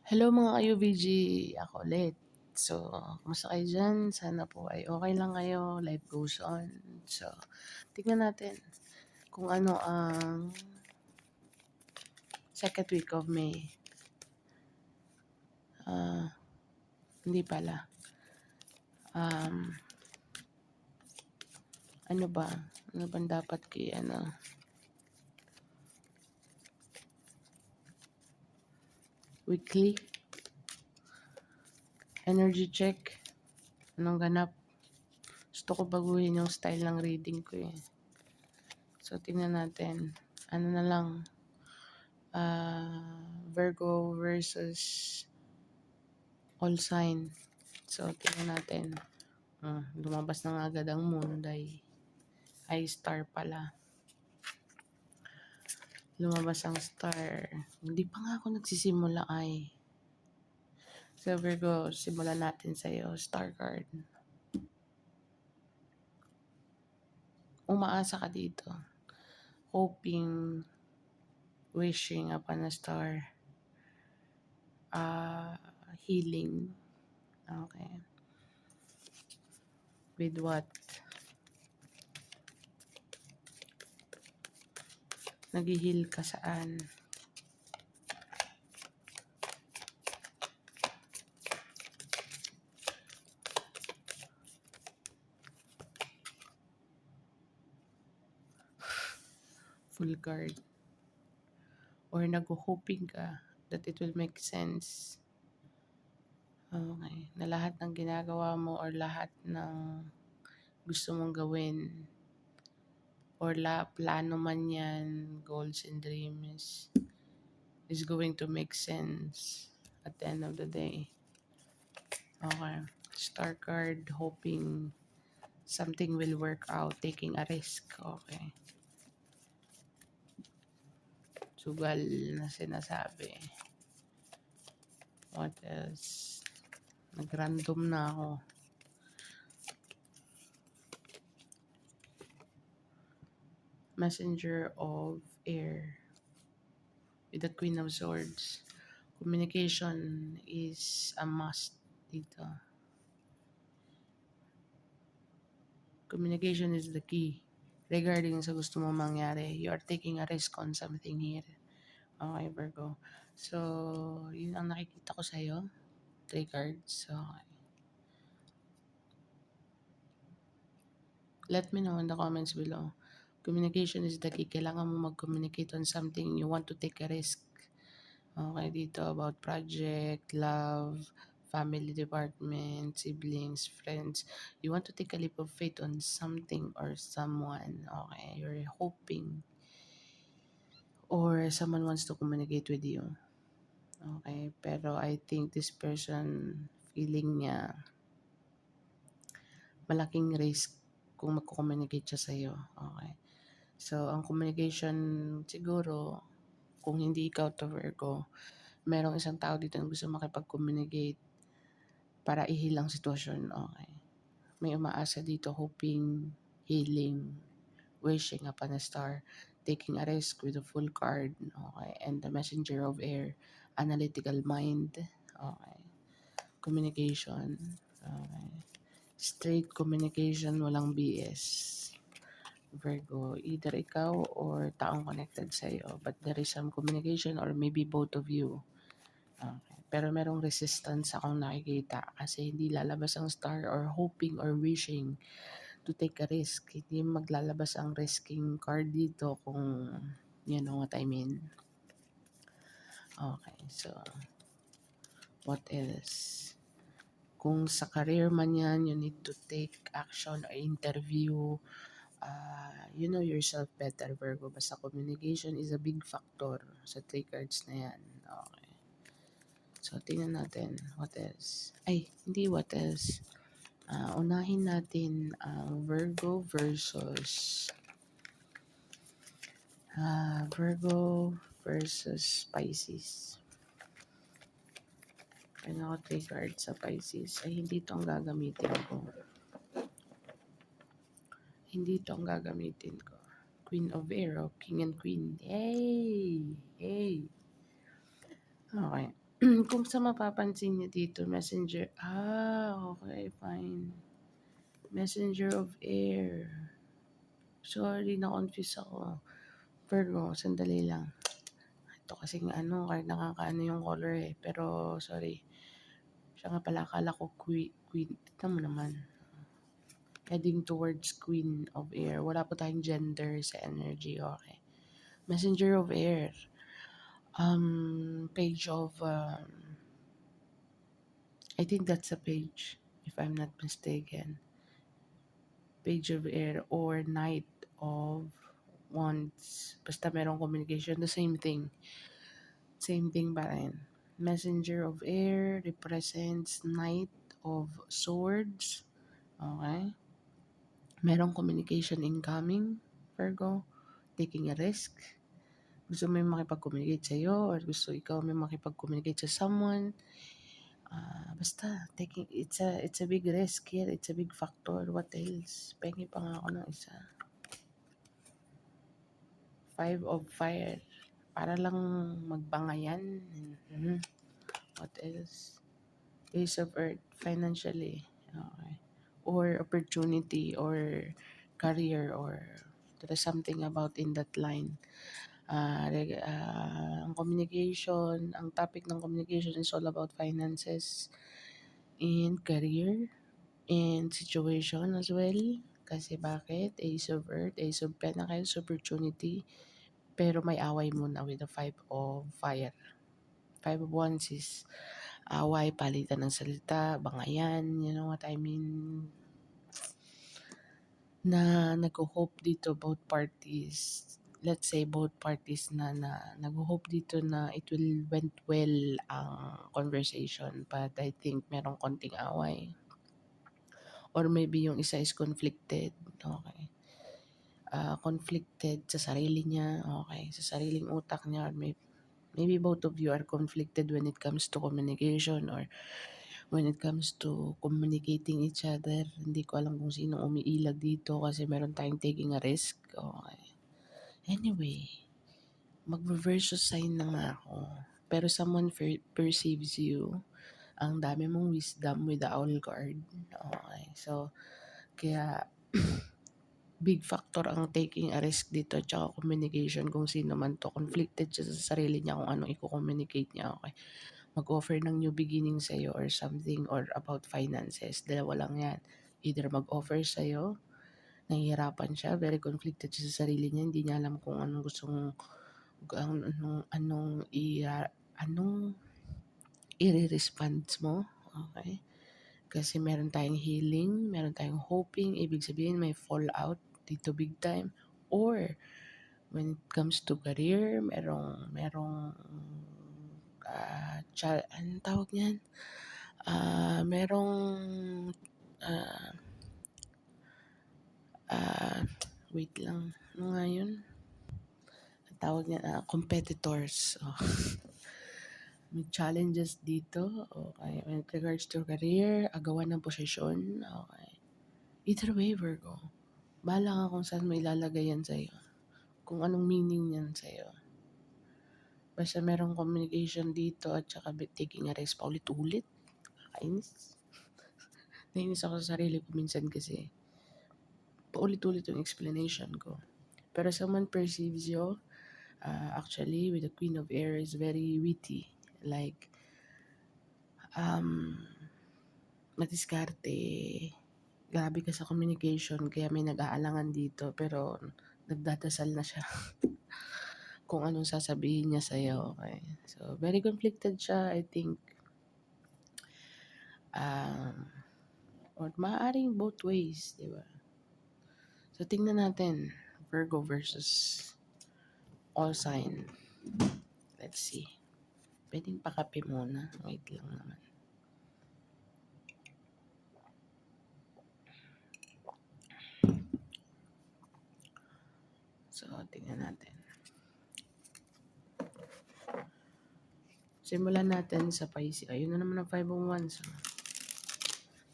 Hello mga ka-UVG, ako ulit. So, kumusta kayo dyan? Sana po ay okay lang kayo, life goes on. So, tingnan natin kung ano ang second week of May. Hindi pala. Um, ano ba? Ano bang dapat weekly? Energy check? Anong ganap? Gusto ko baguhin yung style ng reading ko eh. So, tingnan natin. Ano na lang? Virgo versus all sign. So, tingnan natin. Lumabas na nga agad ang moon ay star pala. Lumabas ang star. Hindi pa nga ako nagsisimula ay. So, Virgo, simulan natin sa'yo. Star card. Umaasa ka dito. Hoping, wishing upon a star. Healing. Okay. With what? Nag-heal ka saan? Full card. Or nag-hoping ka that it will make sense. Okay. Na lahat ng ginagawa mo or lahat ng gusto mong gawin or plano man yan, goals and dreams is going to make sense at the end of the day. Okay. Star card, hoping something will work out, taking a risk. Okay. Sugal na sinasabi. What else? Nag-random na ako. Messenger of air with the Queen of Swords. Communication is a must dito. Communication is the key regarding sa gusto mo mangyari. You are taking a risk on something here. Okay, Virgo. So, yun ang nakikita ko sa'yo. 3 cards. Okay. Let me know in the comments below. Communication is the key. Kailangan mo mag-communicate on something. You want to take a risk. Okay, dito about project, love, family department, siblings, friends. You want to take a leap of faith on something or someone. Okay, you're hoping or someone wants to communicate with you. Okay, pero I think this person feeling niya malaking risk kung magko-communicate siya sa'yo. Okay. So, ang communication siguro, kung hindi ikaw to Virgo, merong isang tao dito na gusto makipag-communicate para ihil ang sitwasyon. Okay. May umaasa dito, hoping, healing, wishing upon a star, taking a risk with a full card. Okay. And the messenger of air, analytical mind. Okay. Communication. Okay. Straight communication, walang BS. Virgo, either ikaw or taong connected sa'yo. But there is some communication or maybe both of you. Okay. Pero merong resistance akong nakikita kasi hindi lalabas ang star or hoping or wishing to take a risk. Hindi maglalabas ang risking card dito kung you know what I mean. Okay, so what else? Kung sa career man yan, you need to take action or interview. You know yourself better, Virgo. Basta communication is a big factor sa 3 cards na yan. Okay. So, tingnan natin. What else? Ay, hindi what else. Unahin natin ang Virgo versus Pisces. Kaya ako 3 cards sa Pisces. Ay, hindi ito ang gagamitin ko. Queen of Air, King and Queen. Hey! Okay. Kung sa mapapansin niyo dito, messenger. Okay, fine. Messenger of air. Sorry, na-confuse ako. Virgo, sandali lang. Ito kasing kahit nakakaano yung color eh. Pero, sorry. Siya nga pala, akala ko queen. Tignan mo naman. Heading towards Queen of Air. Wala po tayong gender sa energy, okay. Messenger of Air. Page of, I think that's a page, if I'm not mistaken. Page of Air or Knight of Wands. Basta merong communication, the same thing. Same thing pa rin. Messenger of Air represents Knight of Swords. Okay. Merong communication incoming, Virgo. Taking a risk. Gusto mo yung makipag-communicate sa'yo or gusto ikaw may makipag-communicate sa someone. Basta, it's a big risk here. It's a big factor. What else? Pengi pa nga ako ng isa. 5 of Fire. Para lang magbangayan. What else? Ace of Earth. Financially. Okay. Or opportunity or career or there is something about in that line. Ang communication, ang topic ng communication is all about finances and career and situation as well. Kasi bakit? Ace of Earth, Ace of Pentacles, opportunity. Pero may away muna with the 5 of Fire. 5 of Wands is away, palitan ng salita, bangayan, you know what I mean? Na nag-hope dito both parties. Let's say both parties na nag-hope dito na it will went well ang conversation. But I think merong konting away. Or maybe yung isa is conflicted. Okay. Conflicted sa sarili niya. Okay. Sa sariling utak niya. Or maybe both of you are conflicted when it comes to communication or when it comes to communicating each other. Hindi ko alam kung sino umiilag dito kasi meron tayong taking a risk. Okay. Anyway, mag-reverse sign na nga ako. Pero someone perceives you. Ang dami mong wisdom with the owl card. Okay. So, kaya big factor ang taking a risk dito tsaka communication kung sino man to. Conflicted siya sa sarili niya kung anong i-communicate niya. Okay. Mag-offer ng new beginning sa'yo or something or about finances. Dalawa lang yan. Either mag-offer sa'yo, nahihirapan siya, very conflicted siya sa sarili niya, hindi niya alam kung anong anong i-response mo. Okay? Kasi meron tayong healing, meron tayong hoping, ibig sabihin may fallout dito big time. Or, when it comes to career, merong anong tawag niyan? Merong ah, wait lang. Ano nga yun? Ang tawag niya, competitors. Oh. May challenges dito. Okay. When it regards to career, agawan ng posisyon. Okay. Either way, Virgo. Bahala ka kung saan may ilalagay yan sa'yo. Kung anong meaning yan sa'yo. Basta merong communication dito at saka taking a risk paulit-ulit. Kainis. Nainis ako sa sarili ko minsan kasi paulit-ulit yung explanation ko. Pero someone perceives you, actually, with the Queen of Air is very witty. Like, madiskarte. Grabe ka sa communication, kaya may nag-aalangan dito. Pero, nagdadasal na siya kung anong sasabihin niya sa'yo. Okay? So, very conflicted siya, I think. Or maaaring both ways, di ba? So, tingnan natin. Virgo versus all sign. Let's see. Pwedeng pakape muna. Wait lang naman. So, tingnan natin. Simulan natin sa Pisces. Ayun na naman ang 5 of Wands.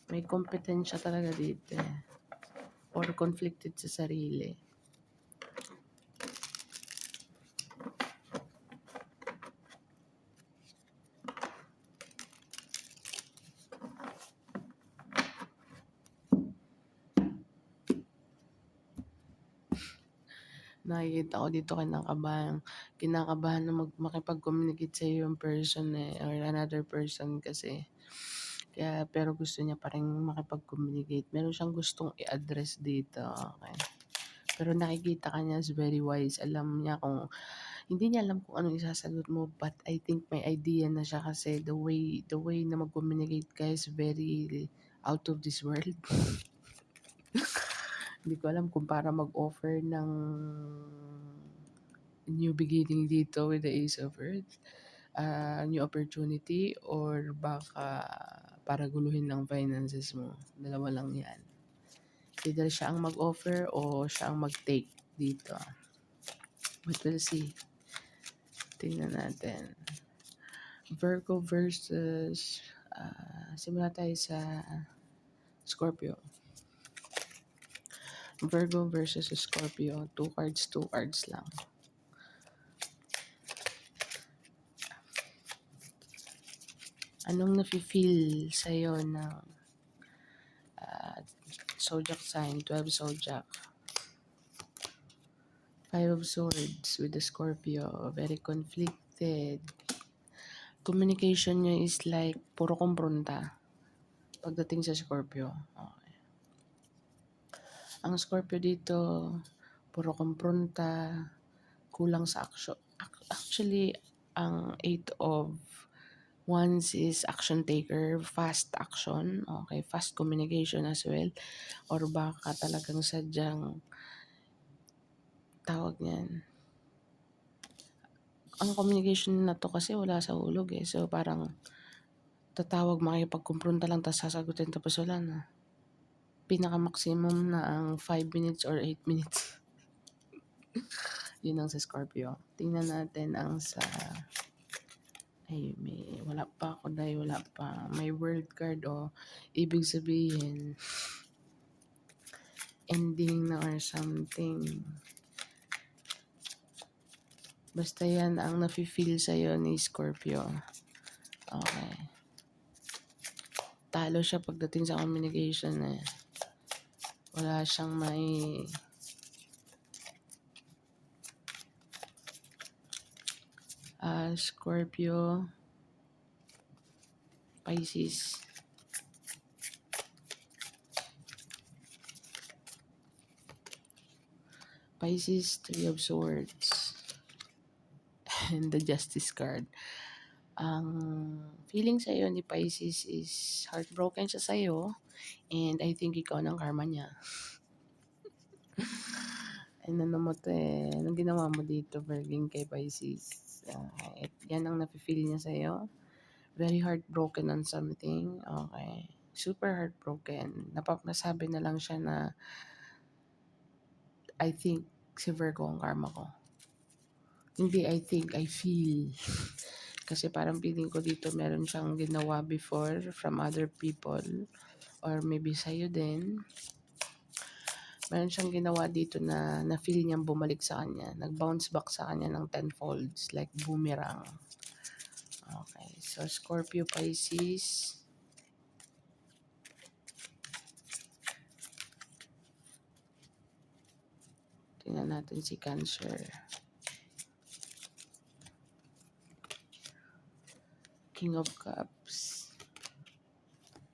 May kompetensya talaga dito. Or conflicted sa sarili. Nakikita ko dito kinakabahan na makipag-communicate sa'yo yung person, or another person kasi. Kaya pero gusto niya pa ring makipag-communicate. Meron siyang gustong i-address dito, okey. Pero nakikita ka niya is very wise. Alam niya kung hindi niya alam kung anong isasagot mo, but I think may idea na siya kasi the way na mag-communicate ka is very out of this world. Hindi ko alam kung para mag-offer ng new beginning dito with the Ace of Earths, new opportunity, or baka para guluhin lang finances mo. Dalawa lang 'yan. Either siya ang mag-offer o siya ang mag-take dito. But we'll see. Tingnan natin. Virgo versus, simula tayo sa Scorpio. Virgo versus Scorpio. 2 cards lang. Anong nafe-feel sa'yo ng zodiac sign, 12 zodiac? 5 of Swords with the Scorpio. Very conflicted. Communication niya is like puro kumpronta pagdating sa Scorpio. Okay. Ang Scorpio dito, puro kumpronta, kulang sa action. Actually, ang 8 of Wands is action taker, fast action, okay, fast communication as well. Or baka talagang sadyang tawag niyan. Ang communication na to kasi wala sa hulog eh. So parang tatawag, makikipagkumpronta lang, tapos sasagutin, tapos wala na. Pinaka-maximum na ang 5 minutes or 8 minutes. Yun ang sa Scorpio. Tingnan natin ang sa... Ay, wala pa ako dahil wala pa. May world card ibig sabihin, ending na or something. Basta yan ang nafe-feel sa'yo ni Scorpio. Okay. Talo siya pagdating sa communication eh. Wala siyang may... Scorpio, Pisces. Pisces, 3 of Swords. And the Justice card. Ang feeling sa'yo ni Pisces is heartbroken siya sa'yo, and I think ikaw ng karma niya. Ano mo to eh, anong ginawa mo dito, Virgin, kay Pisces? Yan ang nafe-feel niya sa'yo. Very heartbroken on something. Okay. Super heartbroken. Nasabi na lang siya na I think si Virgo ang karma ko. Hindi I think, I feel. Kasi parang feeling ko dito meron siyang ginawa before from other people, or maybe sa'yo din. Meron siyang ginawa dito na na-feel niyang bumalik sa kanya. Nag-bounce back sa kanya ng tenfolds, like boomerang. Okay, so Scorpio, Pisces. Tingnan natin si Cancer. King of Cups.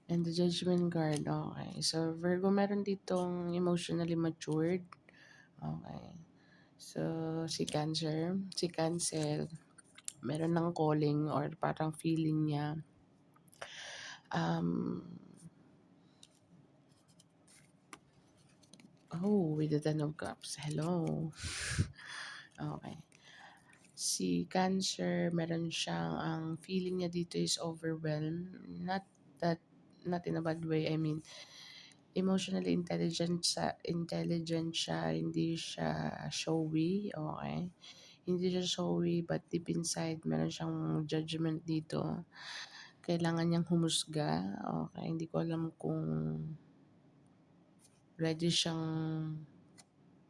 And the Judgment card. Okay. So, Virgo, meron ditong emotionally matured. Okay. So, si Cancer, meron ng calling or parang feeling niya. With the Ten of Cups. Hello. Okay. Si Cancer, meron siyang, ang feeling niya dito is overwhelmed. Not in a bad way. I mean, emotionally intelligent siya, hindi siya showy, okay? Hindi siya showy, but deep inside, meron siyang judgment dito. Kailangan niyang humusga, okay? Hindi ko alam kung ready siyang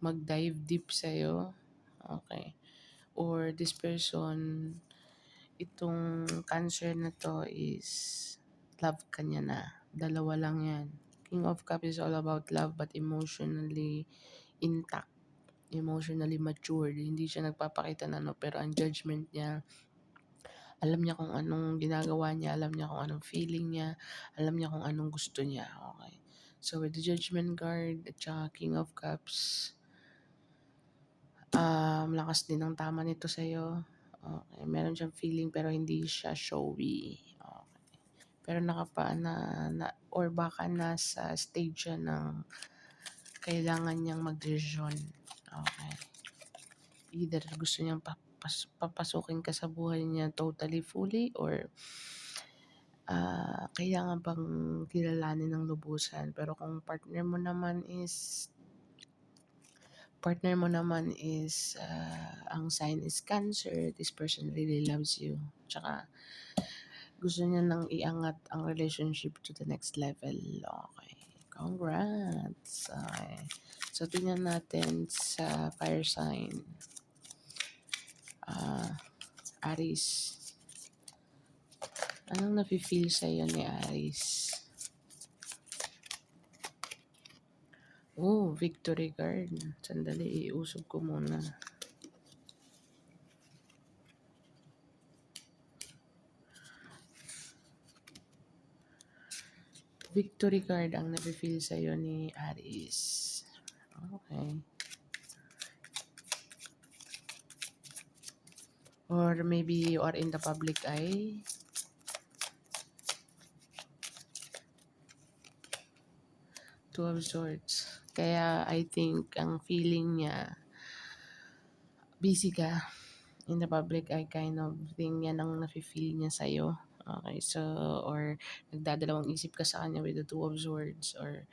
mag-dive deep sa'yo, okay? Or this person, itong Cancer na to is love ka niya na. Dalawa lang yan. King of Cups is all about love but emotionally intact. emotionally matured, hindi siya nagpapakita na ano, pero ang judgment niya, alam niya kung anong ginagawa niya, alam niya kung anong feeling niya, alam niya kung anong gusto niya, okay. So with the Judgment card at saka King of Cups, lakas din ang tama nito sa'yo. Okay, meron siyang feeling pero hindi siya showy. Okay. Pero or baka nasa stage siya ng kailangan niyang magdesisyon. Okay. Either gusto niyang papasukin ka sa buhay niya totally fully or kailangan pang kilalanin ng lubusan. Pero kung partner mo naman is ang sign is Cancer, this person really loves you. Tsaka gusto niya nang iangat ang relationship to the next level. Okay. Congrats. Okay. So, tingnan natin sa fire sign. Aries. Anong nafe-feel sa'yo ni Aries? Oh, victory card. Sandali, iusog ko muna. Victory card ang nafe-feel sa'yo ni Aries. Okay. Or maybe you are in the public eye. Two of Swords. Kaya I think ang feeling niya, busy ka in the public eye kind of thing. Yan ang nafe-feel niya sa'yo. Okay, so, or nagdadalawang isip ka sa kanya with the Two of Swords, or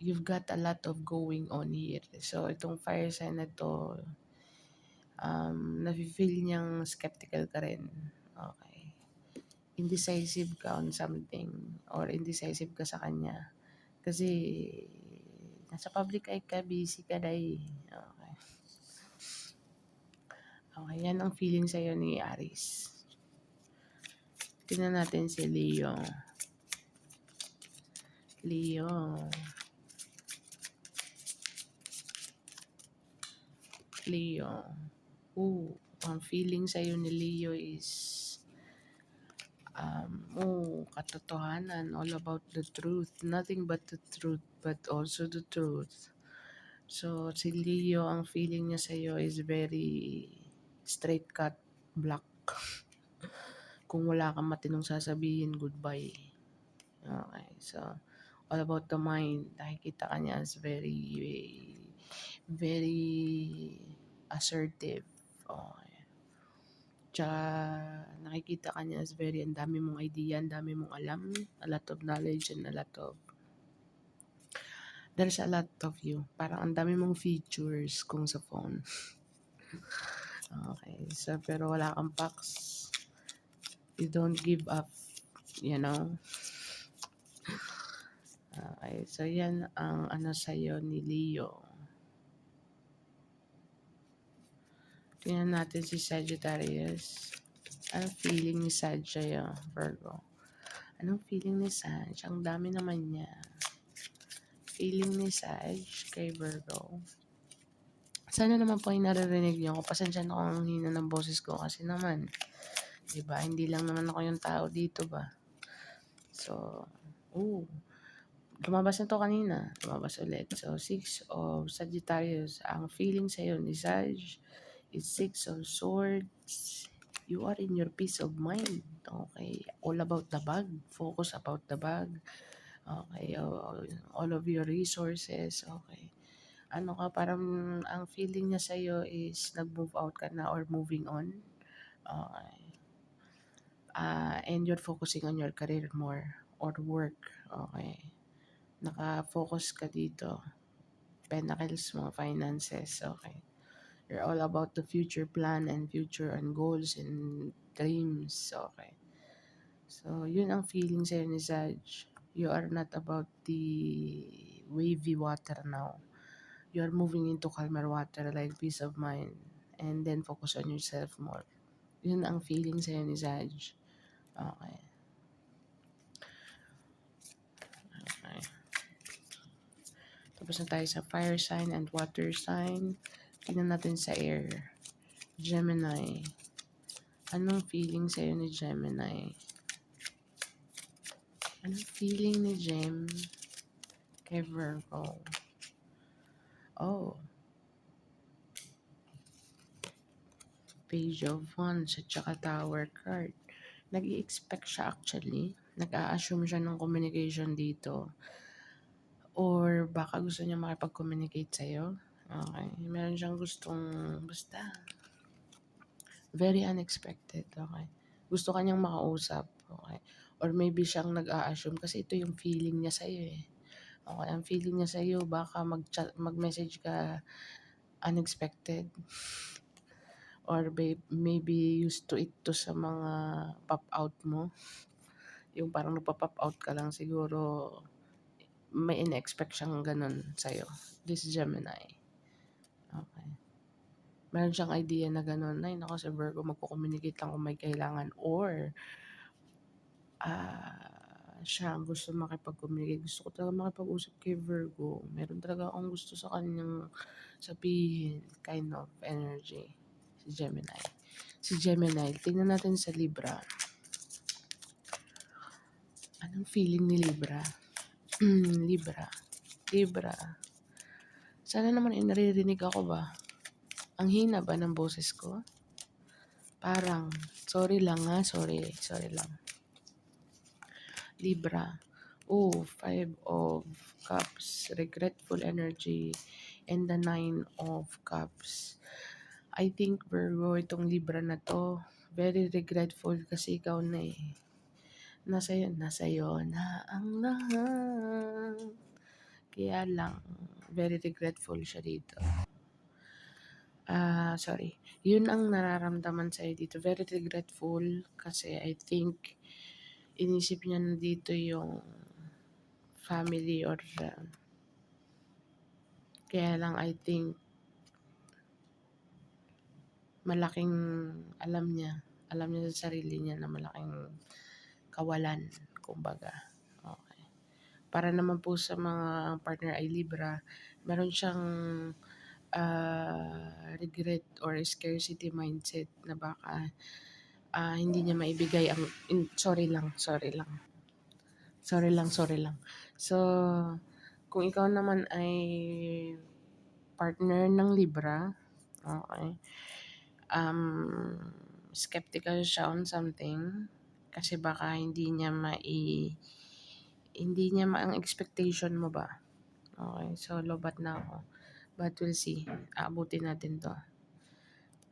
you've got a lot of going on here. So, itong fire sign na to, nafe-feel niyang skeptical ka rin. Okay. Indecisive ka on something, or indecisive ka sa kanya. Kasi, nasa public eye ka, busy ka dahil. Okay. Okay, yan ang feeling sa'yo ni Aries. Tingnan natin si Leo. Leo. Ang feeling sa'yo ni Leo is katotohanan, all about the truth. Nothing but the truth, but also the truth. So, si Leo, ang feeling niya sa'yo is very straight cut, black. Kung wala kang matinong sasabihin, goodbye. Okay, so, all about the mind. Nakikita ka niya as very, very assertive. Okay. Tsaka nakikita ka niya as very, ang dami mong idea, ang dami mong alam, a lot of knowledge and there's a lot of you. Parang ang dami mong features kung sa phone. Okay, so pero wala kang packs. You don't give up, you know. Okay, so yan ang ano sa'yo ni Leo. Tingnan natin si Sagittarius. Anong feeling ni Sag sa'yo, Virgo? Anong feeling ni Sag? Ang dami naman niya. Feeling ni Sag kay Virgo. Sana naman po ay naririnig niyo ako. Pasensya na kung ang hina ng boses ko kasi naman, diba, hindi lang naman ako yung tao dito ba. So, lumabas na to kanina. Lumabas ulit. So, 6 of Sagittarius. Ang feeling sa'yo ni Sag is 6 of Swords. You are in your peace of mind. Okay. All about the bag. Focus about the bag. Okay. All of your resources. Okay. Ano ka, parang ang feeling niya sa'yo is nag-move out ka na or moving on. Okay. And you're focusing on your career more or work. Okay. Naka-focus ka dito. Pentacles, mga finances. Okay. You're all about the future plan and future and goals and dreams. Okay. So, yun ang feeling sa'yo ni Sag. You are not about the wavy water now. You are moving into calmer water like peace of mind. And then focus on yourself more. Yun ang feeling sa'yo ni Sag. Okay. Okay. Tapos na tayo sa fire sign and water sign. Tingnan natin sa air. Gemini. Anong feeling sa'yo ni Gemini? Anong feeling ni Gem kay Virgo? Oh, Page of Wands at saka Tower card. Nag-i-expect siya actually. Nag-a-assume siya ng communication dito. Or baka gusto niya makipag-communicate sa'yo. Okay. Meron siyang gustong, basta, very unexpected. Okay. Gusto kanyang makausap. Okay. Or maybe siyang nag-a-assume kasi ito yung feeling niya sa'yo eh. Okay. Ang feeling niya sa'yo, baka mag-message ka unexpected. Or maybe used to it to sa mga pop-out mo. Yung parang nagpa-pop out ka lang siguro, may in-expect siyang ganun sa'yo. This Gemini. Okay. Meron siyang idea na ganun. Ay, naku, si Virgo, magko-communicate lang kung may kailangan. Or, siya ang gusto makipag-communicate. Gusto ko talaga makipag-usap kay Virgo. Meron talaga akong gusto sa kanyang sabihin. Kind of energy. Si Gemini. Si Gemini. Tingnan natin sa Libra. Anong feeling ni Libra? Libra. Libra. Sana naman naririnig ako ba? Ang hina ba ng boses ko? Parang, sorry lang ha, sorry lang. Libra. Oh, 5 of Cups, regretful energy, and the 9 of Cups. I think Virgo, itong Libra na to, very regretful kasi ikaw na eh. Nasa'yo na ang lahat. Kaya lang, very regretful siya dito. Sorry. Yun ang nararamdaman sa'yo dito. Very regretful kasi I think inisip niya na dito yung family or kaya lang I think malaking alam niya sa sarili niya na malaking kawalan, kumbaga. Okay. Para naman po sa mga partner ay Libra, meron siyang regret or scarcity mindset na baka hindi niya maibigay ang sorry lang. So, kung ikaw naman ay partner ng Libra, okay, skeptical siya on something kasi baka hindi niya ang expectation mo ba. Okay, so lobat na ako. But we'll see. Aabutin natin to.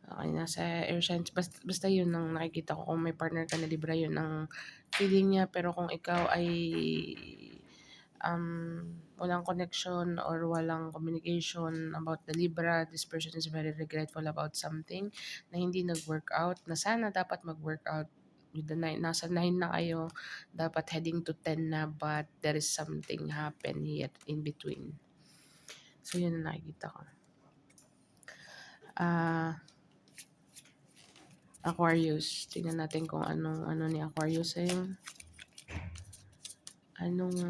Okay, nasa air signs. Basta yun ang nakikita ko. Kung may partner ka na Libra, yun ang feeling niya. Pero kung ikaw ay walang connection or walang communication about the Libra, this person is very regretful about something na hindi nag-work out, na sana dapat mag-work out with the 9. Nasa 9 na kayo, dapat heading to 10 na, but there is something happen here in between. So, yun ang nakikita ko. Aquarius. Tingnan natin kung ano ni Aquarius sa'yo. Anong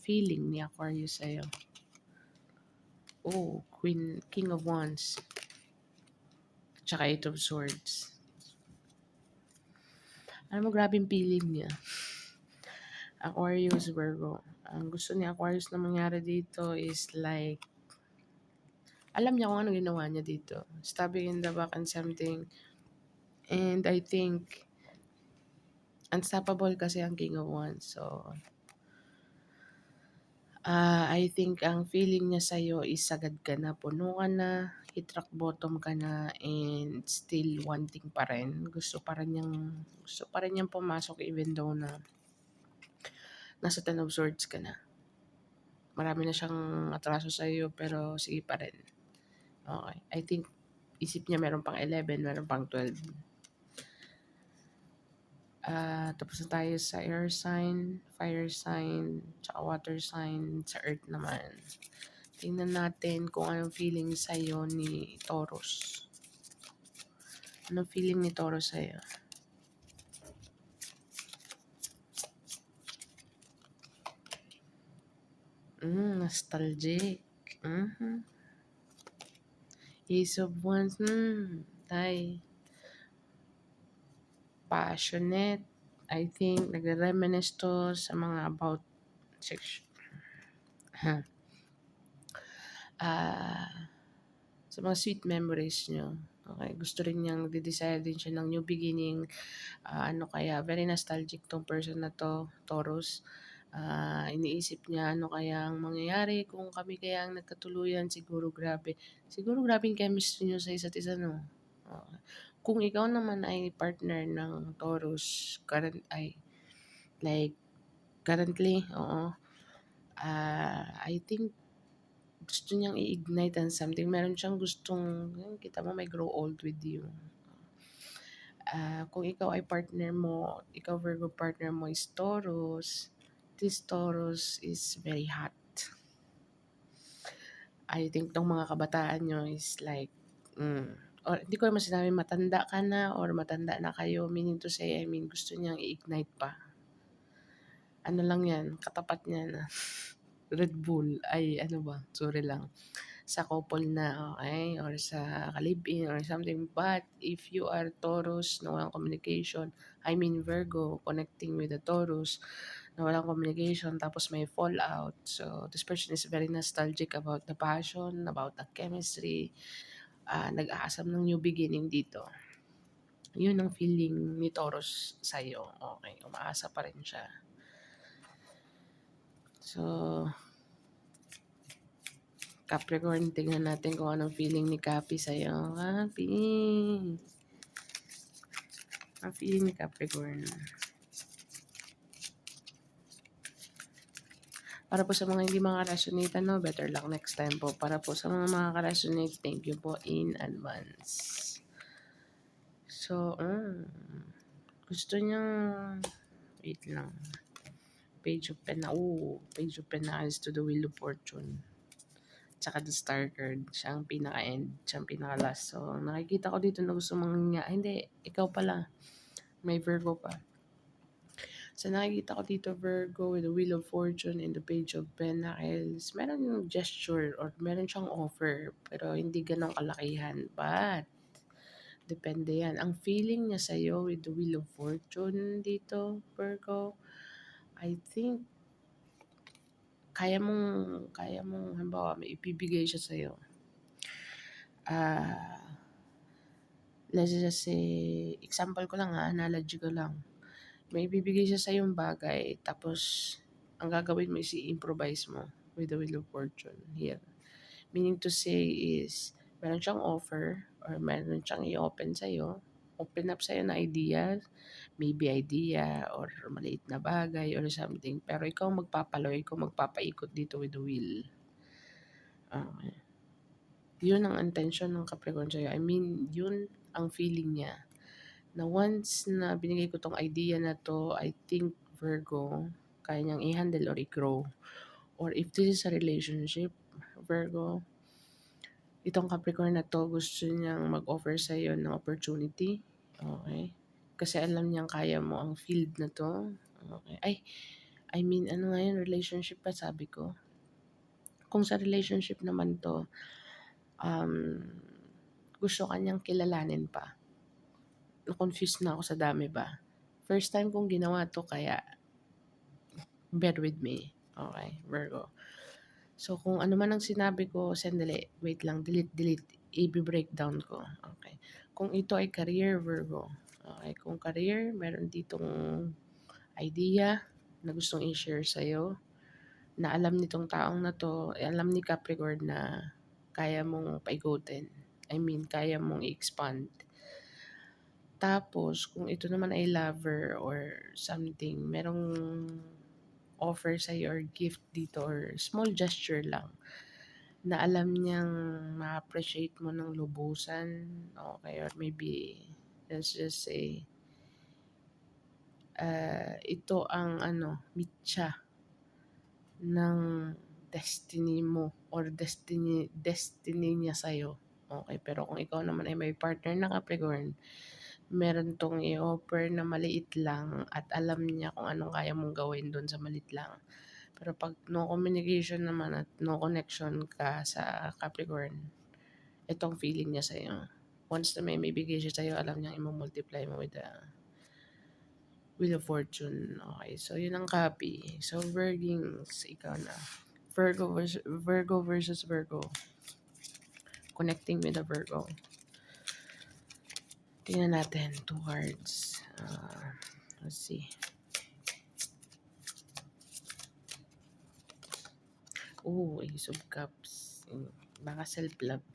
feeling ni Aquarius sa'yo? Oh, King of Wands. Tsaka 8 of Swords. Ano mo, grabing feeling niya. Aquarius, Virgo. Ang gusto ni Aquarius na mangyari dito is like, alam niya kung ano ginawa niya dito. Stabbing in the back and something. And I think, unstoppable kasi ang King of Wands. So, I think ang feeling niya sa'yo is sagad ka na, puno ka na, hit rock bottom ka na, and still wanting pa rin. Gusto pa rin niyang pumasok even though na nasa 10 of Swords ka na. Marami na siyang atraso sa'yo pero sige pa rin. Okay. I think isip niya meron pang 11, meron pang 12. Tapos na tayo sa air sign, fire sign, tsaka water sign, sa earth naman. Tingnan natin kung anong feeling sa'yo ni Taurus. Anong feeling ni Taurus sa'yo? Nostalgic. Mhm. Ace of Wands, ay, passionate. I think nagre-reminisce 'to sa mga about sex ah, sa mga sweet memories niyo. Okey, gusto rin niyang nagde-desire din siya ng new beginning. Ano kaya, very nostalgic 'tong person na 'to, Taurus. Iniisip niya ano kaya ang mangyayari kung kami kaya ang nagkatuluyan, siguro grabe yung chemistry niyo sa isa't isa 'no? Oo. Kung ikaw naman ay partner ng Taurus, like currently, oo, I think gusto niyang i-ignite ang something, meron siyang gustong kita mo may grow old with you. Kung ikaw ay partner mo, ikaw Virgo partner mo is Taurus, this Taurus is very hot. I think tong mga kabataan nyo is like, or hindi ko naman sinabi matanda ka na or matanda na kayo, meaning to say, I mean, gusto niyang i-ignite pa. Ano lang yan, katapat niya na Red Bull, ay ano ba, sorry lang, sa couple na, okay, or sa kalibin or something. But if you are Taurus na walang communication, I mean Virgo connecting with the Taurus na walang communication tapos may fallout. So this person is very nostalgic about the passion, about the chemistry, nag-aasam ng new beginning dito. Yun ang feeling ni Taurus sa'yo. Okay, umaasa pa rin siya. So, Capricorn, tingnan natin kung anong feeling ni Capi sa'yo. Capi! Ang feeling ni Capricorn. Para po sa mga hindi maka-resonate, better luck next time po. Para po sa mga makaka-resonate, thank you po in advance. So, gusto niyang, wait lang. Page of Pentacles to the Wheel of Fortune. Tsaka the Star card. Siya ang pinaka-end. Siya ang pinaka-last. So, nakikita ko dito na gusto mong hindi, ikaw pala. May Virgo pa. So, nakikita ko dito Virgo with the Wheel of Fortune and the Page of Pentacles. Meron yung gesture or meron siyang offer. Pero hindi ganong kalakihan. But, depende yan. Ang feeling niya sa'yo with the Wheel of Fortune dito, Virgo, I think kaya mong, halimbawa, may ibibigay siya sa'yo. Let's just say, example ko lang analogy ko lang. May ibibigay siya sa yung bagay, tapos, ang gagawin mo is i-improvise mo with the Wheel of Fortune here. Meaning to say is, meron siyang offer, or meron siyang i-open sa'yo, open up sa'yo na idea, maybe idea, or maliit na bagay, or something. Pero ikaw magpapaloy, ikaw magpapaikot dito with the wheel. Yun ang intention ng Capricorn sa'yo. I mean, yun ang feeling niya. Na once na binigay ko tong idea na to, I think Virgo, kaya niyang i-handle or i-grow. Or if this is a relationship, Virgo, itong Capricorn na to, gusto niyang mag-offer sa'yo ng opportunity. Okay? Kasi alam niyang kaya mo ang field na to. Okay. I mean, ano nga yun, relationship pa sabi ko. Kung sa relationship naman to, gusto kanyang kilalanin pa. Na-confused na ako sa dami ba. First time kong ginawa to kaya bear with me. Okay, Virgo. So, kung ano man ang sinabi ko, sandali, wait lang, delete, i-breakdown ko. Okay. Kung ito ay career, Virgo. Okay, kung career, meron ditong idea na gustong i-share sa'yo, na alam nitong taong na to, alam ni Capricorn na kaya mong paikutin. I mean, kaya mong i-expand. Tapos, kung ito naman ay lover or something, merong offer sa'yo or gift dito or small gesture lang na alam niyang ma-appreciate mo ng lubusan. Okay, or maybe, let's just say, ito ang mitya ng destiny mo or destiny niya sa'yo. Okay, pero kung ikaw naman ay may partner na Capricorn, meron tong i-offer na maliit lang at alam niya kung anong kaya mong gawin doon sa maliit lang. Pero 'pag no communication naman at no connection ka sa Capricorn, itong feeling niya sa'yo. Once na may maibigay siya sa'yo, alam niyang imo-multiply mo with the fortune. Okay, so yun ang copy. So Virgins, ikaw na. Virgo versus Virgo. Connecting with the Virgo. Tingnan natin. 2 cards. Let's see. Oh, Ace of Cups. Baka self-love.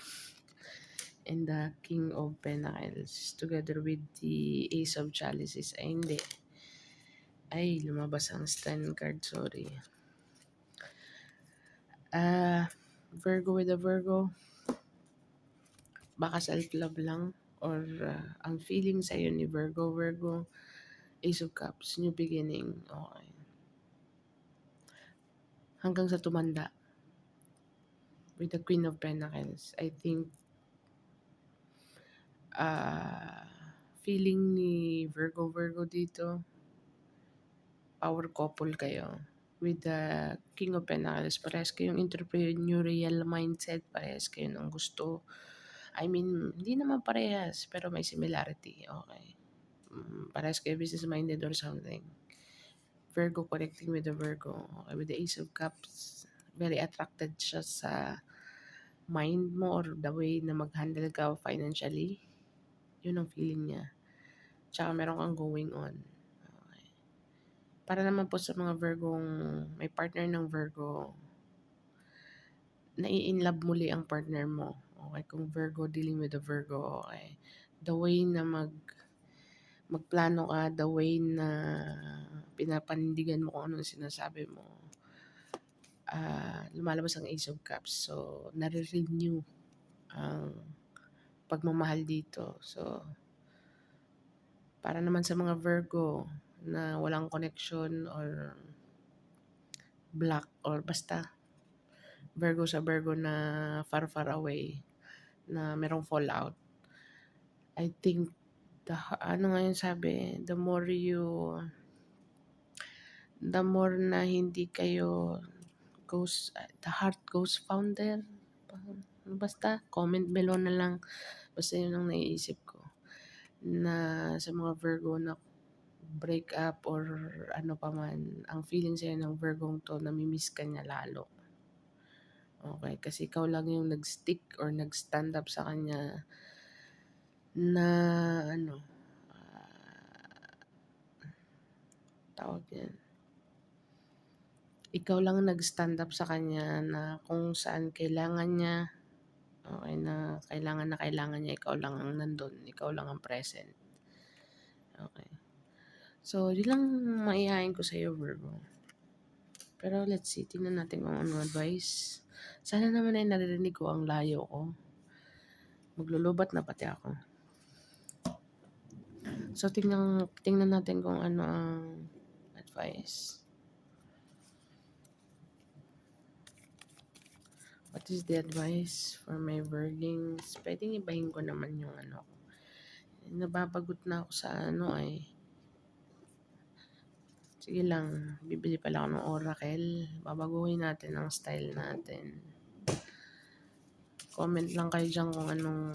And the King of Pentacles together with the Ace of Chalices. Ay, hindi. Ay, lumabas ang stand card. Sorry. Virgo with a Virgo. Baka self-love lang. Or ang feeling sa'yo ni Virgo, Ace of Cups, new beginning. Okay. Hanggang sa tumanda. With the Queen of Pentacles. I think feeling ni Virgo dito, power couple kayo. With the King of Pentacles, parehas kayong entrepreneurial mindset, parehas kayo ng gusto. I mean, hindi naman parehas, pero may similarity. Okay. Parehas kayo business-minded or something. Virgo connecting with the Virgo. Okay, with the Ace of Cups, very attracted siya sa mind mo or the way na mag-handle ka financially. Yun ang feeling niya. Tsaka meron kang going on. Okay. Para naman po sa mga Virgong may partner ng Virgo, nai-inlove muli ang partner mo. Okay, kung Virgo dealing with the Virgo, okay. The way na magplano ka, the way na pinapanindigan mo kung anong sinasabi mo. Lumalabas ang Ace of Cups. So, nare-renew ang pagmamahal dito. So, para naman sa mga Virgo na walang connection or black or basta Virgo sa Virgo na far away na merong fallout. I think ano nga yung sabi, the more na hindi kayo the heart goes founder. Basta comment below na lang. Basta yun ang naiisip ko. Na sa mga Virgo na break up or ano pa man, ang feeling sa'yo ng Virgong to, namimiss ka niya lalo. Okay, kasi ikaw lang yung nag-stick or nag-stand up sa kanya na tawag yan. Ikaw lang nag-stand up sa kanya na kung saan kailangan niya, okay, na kailangan niya, ikaw lang ang nandun, ikaw lang ang present. Okay. So, yun lang maihain ko sa iyo, Virgo. Pero let's see, tingnan natin kung ano advice. Sana naman ay naririnig ko ang layo ko. Maglulubat na pati ako. So, tingnan natin kung ano ang advice. What is the advice for my Virgins? Pwedeng ibahin ko naman yung ano. Nababagot na ako sa ano ay. Sige lang, bibili pala ako ng Oracle. Babaguhin natin ang style natin. Comment lang kayo dyan kung anong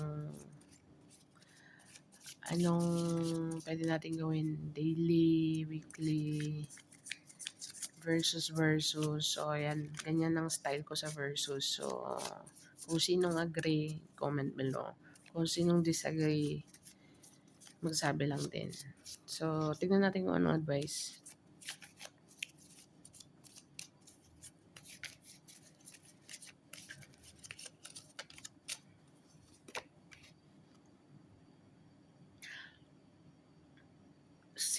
pwede natin gawin. Daily, weekly, versus. So, ayan. Ganyan ang style ko sa versus. So, kung sinong agree, comment below. Kung sinong disagree, magsabi lang din. So, tignan natin kung ano advice.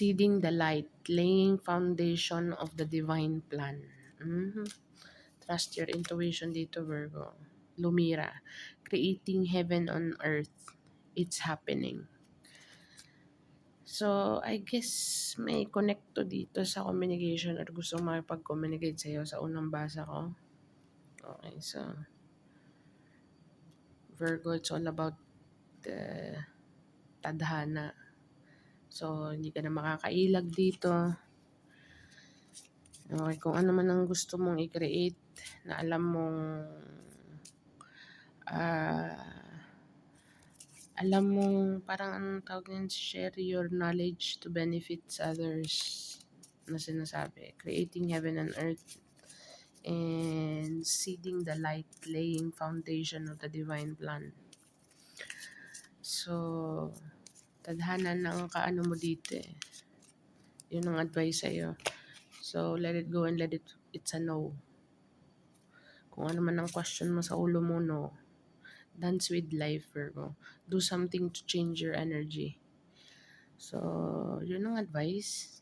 Seeding the light, laying foundation of the divine plan. Trust your intuition dito, Virgo. Lumira. Creating heaven on earth. It's happening. So, I guess may connect to dito sa communication or gusto makipag-communicate sa'yo sa unang basa ko. Okay, so Virgo, it's all about tadhana. So, hindi ka na makakailag dito. Okay, kung ano man ang gusto mong i-create na alam mong ah, alam mong parang anong tawag niyan, share your knowledge to benefits others na sinasabi. Creating heaven and earth and seeding the light, laying foundation of the divine plan. So, tadhana ng kaano mo dito eh. Yun ang advice sa'yo. So, let it go and let it's a no. Kung ano man ang question mo sa ulo mo, no. Dance with life, Virgo. Do something to change your energy. So, yun ang advice.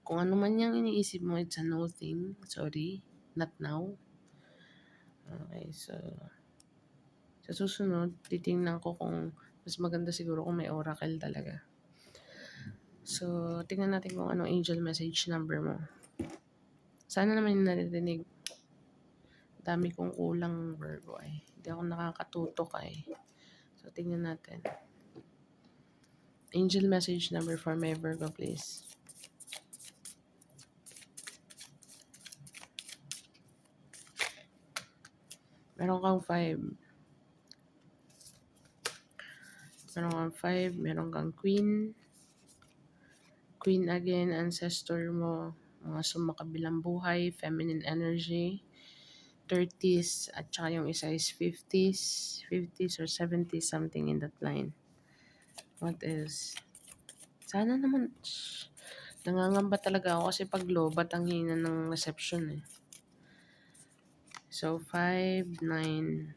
Kung ano man yung iniisip mo, it's a no thing. Sorry, not now. Okay, so sa susunod, titingnan ko kung mas maganda siguro kung may oracle talaga. So, tingnan natin kung anong angel message number mo. Sana naman yung naririnig. Dami kong kulang, Virgo ay. Hindi ako nakakatutok ay. So, tingnan natin. Angel message number for my Virgo, please. Meron kang 5. Meron kang 5. Meron kang Queen. Queen again, ancestor mo. Mga sumakabilang buhay, feminine energy. 30s at saka yung isa is 50s or 70s, something in that line. What else? Sana naman, nangangamba talaga ako kasi pag lobat ang hina ng reception eh. So, 5, 9,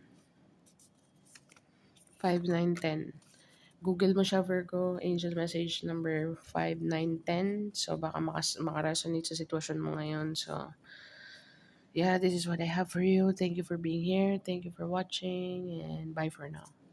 10. Google mo siya, Virgo, angel message number 5, 9, 10. So, baka makaresonate sa sitwasyon mo ngayon. So, yeah, this is what I have for you. Thank you for being here. Thank you for watching. And bye for now.